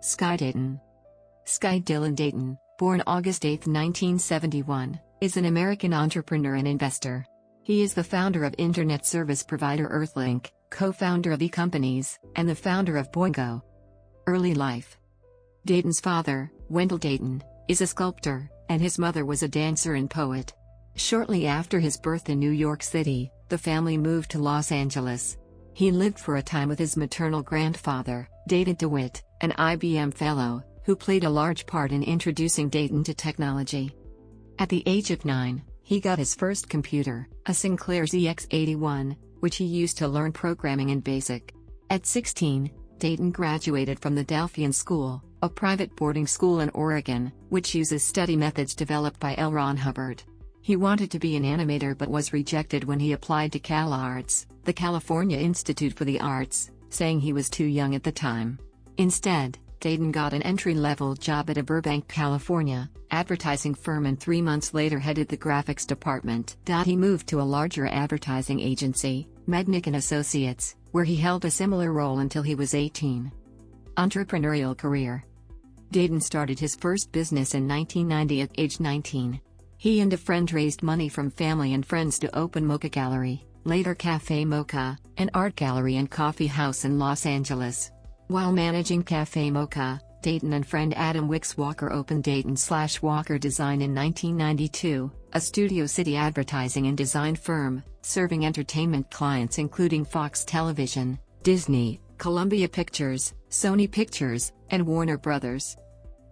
Sky Dayton. Sky Dylan Dayton, born August 8, 1971, is an American entrepreneur and investor. He is the founder of internet service provider EarthLink, co-founder of eCompanies, and the founder of Boingo. Early life. Dayton's father, Wendell Dayton, is a sculptor, and his mother was a dancer and poet. Shortly after his birth in New York City, the family moved to Los Angeles. He lived for a time with his maternal grandfather, David DeWitt, an IBM fellow, who played a large part in introducing Dayton to technology. At the age of 9, he got his first computer, a Sinclair ZX81, which he used to learn programming in BASIC. At 16, Dayton graduated from the Delphian School, a private boarding school in Oregon, which uses study methods developed by L. Ron Hubbard. He wanted to be an animator but was rejected when he applied to CalArts, the California Institute for the Arts, saying he was too young at the time. Instead, Dayton got an entry-level job at a Burbank, California, advertising firm and 3 months later headed the graphics department. He moved to a larger advertising agency, Mednick & Associates, where he held a similar role until he was 18. Entrepreneurial Career. Dayton started his first business in 1990 at age 19. He and a friend raised money from family and friends to open Mocha Gallery, later Café Mocha, an art gallery and coffee house in Los Angeles. While managing Café Mocha, Dayton and friend Adam Wicks Walker opened Dayton/Walker Design in 1992, a Studio City advertising and design firm, serving entertainment clients including Fox Television, Disney, Columbia Pictures, Sony Pictures, and Warner Brothers.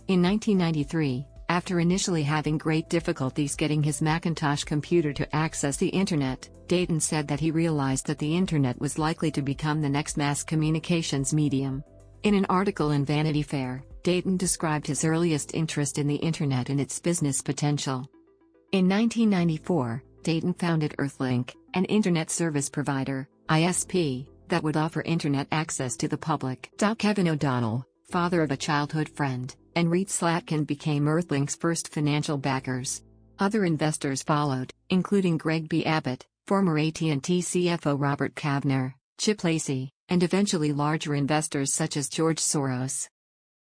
In 1993, after initially having great difficulties getting his Macintosh computer to access the internet, Dayton said that he realized that the internet was likely to become the next mass communications medium. In an article in Vanity Fair, Dayton described his earliest interest in the internet and its business potential. In 1994, Dayton founded EarthLink, an internet service provider, ISP, that would offer internet access to the public. Kevin O'Donnell, father of a childhood friend, and Reed Slatkin became EarthLink's first financial backers. Other investors followed, including Greg B. Abbott, former AT&T CFO Robert Kavner, Chip Lacey, and eventually larger investors such as George Soros.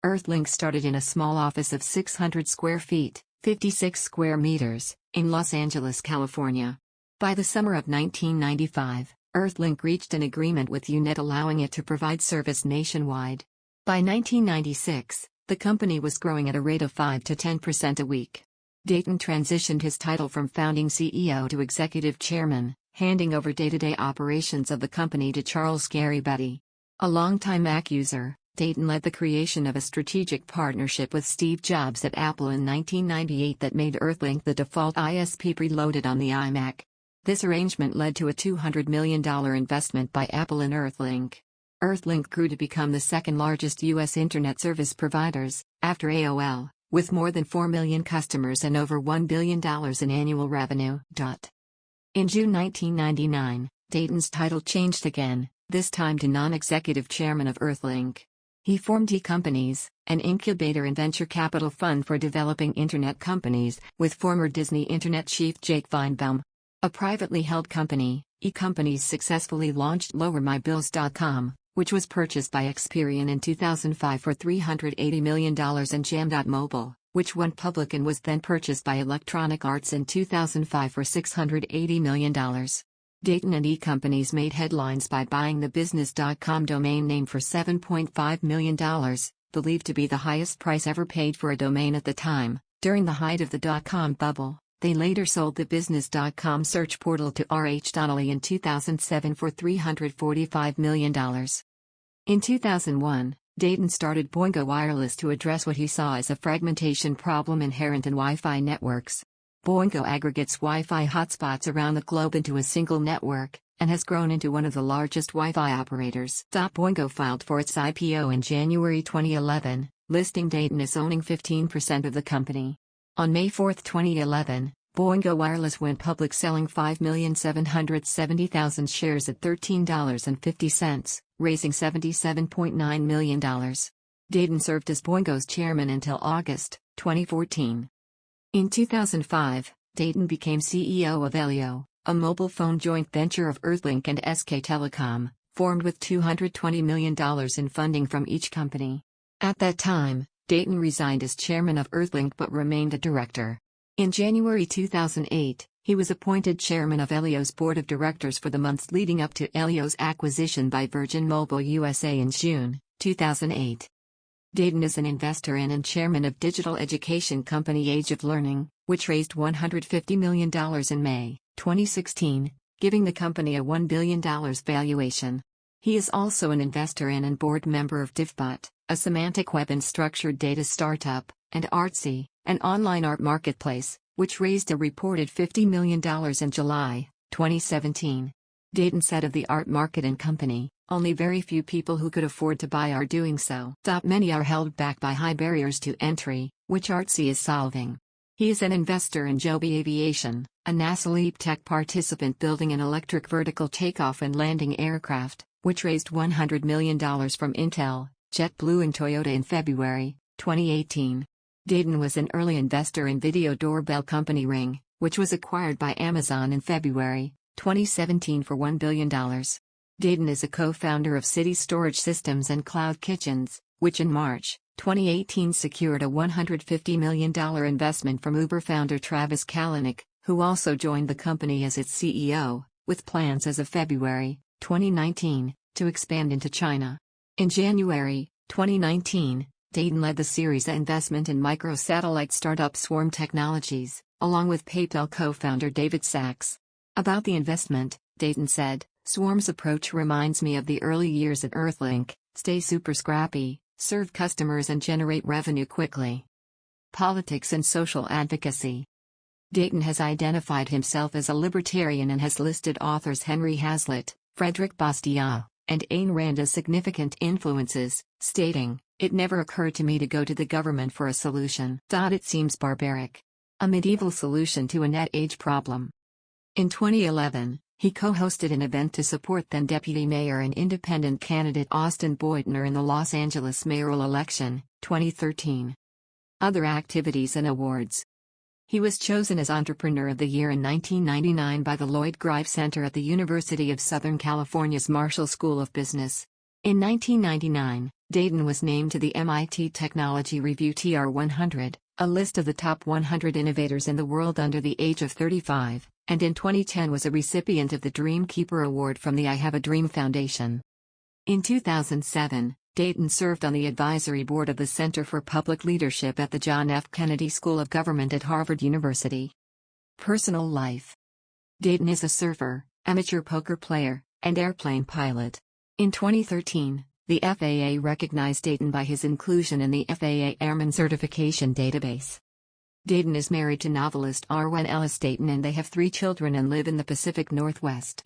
EarthLink started in a small office of 600 square feet, 56 square meters, in Los Angeles, California. By the summer of 1995, EarthLink reached an agreement with UNet allowing it to provide service nationwide. By 1996, the company was growing at a rate of 5 to 10% a week. Dayton transitioned his title from founding CEO to executive chairman, handing over day-to-day operations of the company to Charles Garibaldi. A longtime Mac user, Dayton led the creation of a strategic partnership with Steve Jobs at Apple in 1998 that made EarthLink the default ISP preloaded on the iMac. This arrangement led to a $200 million investment by Apple in EarthLink. EarthLink grew to become the second largest U.S. internet service providers, after AOL, with more than 4 million customers and over $1 billion in annual revenue. In June 1999, Dayton's title changed again, this time to non-executive chairman of EarthLink. He formed eCompanies, an incubator and venture capital fund for developing internet companies, with former Disney internet chief Jake Feinbaum. A privately held company, eCompanies successfully launched LowerMyBills.com, which was purchased by Experian in 2005 for $380 million, and Jam.mobile, which went public and was then purchased by Electronic Arts in 2005 for $680 million. Dayton and eCompanies made headlines by buying the business.com domain name for $7.5 million, believed to be the highest price ever paid for a domain at the time. During the height of the dot-com bubble, they later sold the business.com search portal to R.H. Donnelley in 2007 for $345 million. In 2001, Dayton started Boingo Wireless to address what he saw as a fragmentation problem inherent in Wi-Fi networks. Boingo aggregates Wi-Fi hotspots around the globe into a single network, and has grown into one of the largest Wi-Fi operators. Boingo filed for its IPO in January 2011, listing Dayton as owning 15% of the company. On May 4, 2011, Boingo Wireless went public selling 5,770,000 shares at $13.50, raising $77.9 million. Dayton served as Boingo's chairman until August 2014. In 2005, Dayton became CEO of Elio, a mobile phone joint venture of EarthLink and SK Telecom, formed with $220 million in funding from each company. At that time, Dayton resigned as chairman of EarthLink but remained a director. In January 2008, he was appointed chairman of Elio's board of directors for the months leading up to Elio's acquisition by Virgin Mobile USA in June 2008. Dayton is an investor in and chairman of digital education company Age of Learning, which raised $150 million in May 2016, giving the company a $1 billion valuation. He is also an investor in and board member of DivBot, a semantic web and structured data startup, and Artsy, an online art marketplace, which raised a reported $50 million in July 2017. Dayton said of the art market and company, "Only very few people who could afford to buy are doing so. Many are held back by high barriers to entry, which Artsy is solving." He is an investor in Joby Aviation, a NASA Leap Tech participant building an electric vertical takeoff and landing aircraft, which raised $100 million from Intel, JetBlue and Toyota in February 2018. Dayton was an early investor in video doorbell company Ring, which was acquired by Amazon in February 2017 for $1 billion. Dayton is a co-founder of City Storage Systems and Cloud Kitchens, which in March 2018 secured a $150 million investment from Uber founder Travis Kalanick, who also joined the company as its CEO, with plans as of February 2019 to expand into China. In January 2019, Dayton led the Series A investment in microsatellite startup Swarm Technologies, along with PayPal co-founder David Sachs. About the investment, Dayton said, "Swarm's approach reminds me of the early years at EarthLink: stay super scrappy, serve customers and generate revenue quickly." Politics and social advocacy. Dayton has identified himself as a libertarian and has listed authors Henry Hazlitt, Frederick Bastiat, and Ayn Rand as significant influences, stating, "It never occurred to me to go to the government for a solution. It seems barbaric. A medieval solution to a net age problem." In 2011, he co-hosted an event to support then-Deputy Mayor and independent candidate Austin Boydner in the Los Angeles mayoral election, 2013. Other activities and awards. He was chosen as Entrepreneur of the Year in 1999 by the Lloyd Grive Center at the University of Southern California's Marshall School of Business. In 1999, Dayton was named to the MIT Technology Review TR100, a list of the top 100 innovators in the world under the age of 35, and in 2010 was a recipient of the Dream Keeper Award from the I Have a Dream Foundation. In 2007, Dayton served on the advisory board of the Center for Public Leadership at the John F. Kennedy School of Government at Harvard University. Personal life. Dayton is a surfer, amateur poker player, and airplane pilot. In 2013, the FAA recognized Dayton by his inclusion in the FAA Airman Certification Database. Dayton is married to novelist Arwen Ellis Dayton and they have 3 children and live in the Pacific Northwest.